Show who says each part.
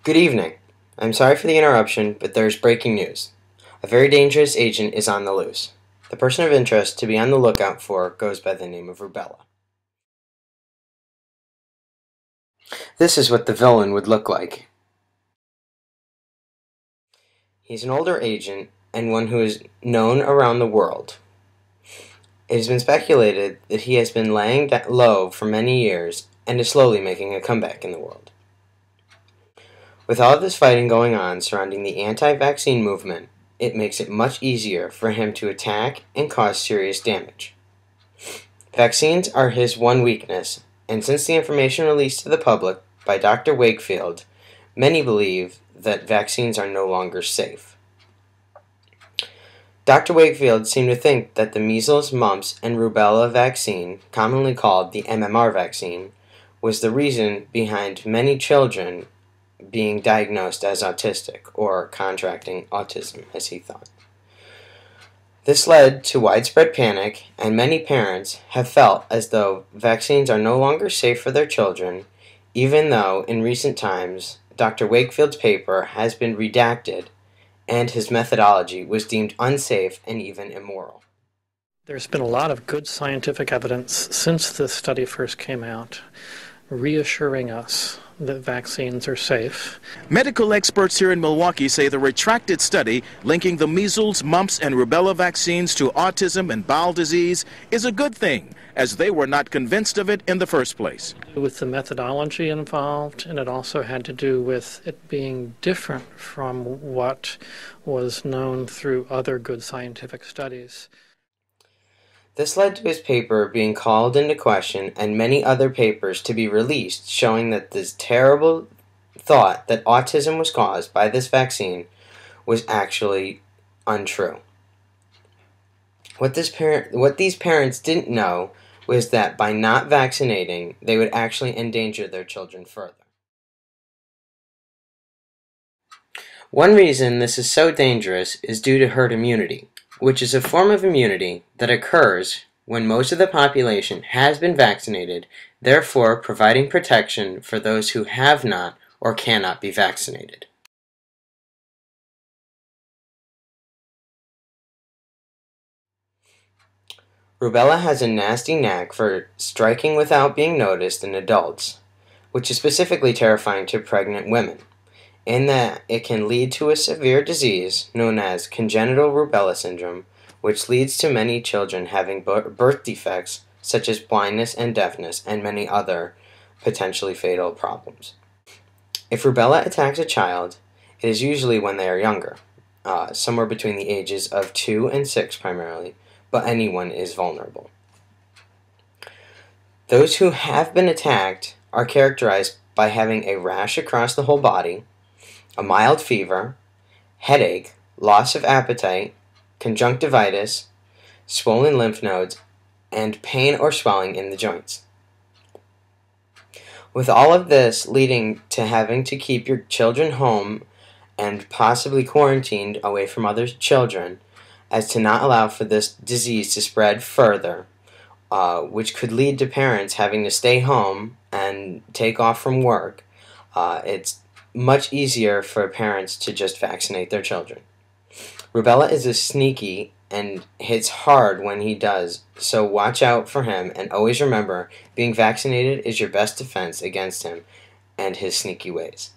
Speaker 1: Good evening. I'm sorry for the interruption, but there's breaking news. A very dangerous agent is on the loose. The person of interest to be on the lookout for goes by the name of Rubella. This is what the villain would look like. He's an older agent and one who is known around the world. It has been speculated that he has been laying low for many years and is slowly making a comeback in the world. With all of this fighting going on surrounding the anti-vaccine movement, it makes it much easier for him to attack and cause serious damage. Vaccines are his one weakness, and since the information released to the public by Dr. Wakefield, many believe that vaccines are no longer safe. Dr. Wakefield seemed to think that the measles, mumps, and rubella vaccine, commonly called the MMR vaccine, was the reason behind many children being diagnosed as autistic, or contracting autism, as he thought. This led to widespread panic, and many parents have felt as though vaccines are no longer safe for their children, even though in recent times Dr. Wakefield's paper has been redacted and his methodology was deemed unsafe and even immoral.
Speaker 2: There's been a lot of good scientific evidence since this study first came out, reassuring us that vaccines are safe.
Speaker 3: Medical experts here in Milwaukee say the retracted study linking the measles, mumps, and rubella vaccines to autism and bowel disease is a good thing, as they were not convinced of it in the first place.
Speaker 2: With the methodology involved, and it also had to do with it being different from what was known through other good scientific studies.
Speaker 1: This led to his paper being called into question and many other papers to be released showing that this terrible thought that autism was caused by this vaccine was actually untrue. What these parents didn't know was that by not vaccinating, they would actually endanger their children further. One reason this is so dangerous is due to herd immunity, which is a form of immunity that occurs when most of the population has been vaccinated, therefore providing protection for those who have not or cannot be vaccinated. Rubella has a nasty knack for striking without being noticed in adults, which is specifically terrifying to pregnant women, in that it can lead to a severe disease known as congenital rubella syndrome, which leads to many children having birth defects such as blindness and deafness and many other potentially fatal problems. If rubella attacks a child, it is usually when they are younger, somewhere between the ages of 2 and 6 primarily, but anyone is vulnerable. Those who have been attacked are characterized by having a rash across the whole body, a mild fever, headache, loss of appetite, conjunctivitis, swollen lymph nodes, and pain or swelling in the joints. With all of this leading to having to keep your children home and possibly quarantined away from other children, as to not allow for this disease to spread further, which could lead to parents having to stay home and take off from work, it's much easier for parents to just vaccinate their children. Rubella is sneaky and hits hard when he does, so watch out for him and always remember being vaccinated is your best defense against him and his sneaky ways.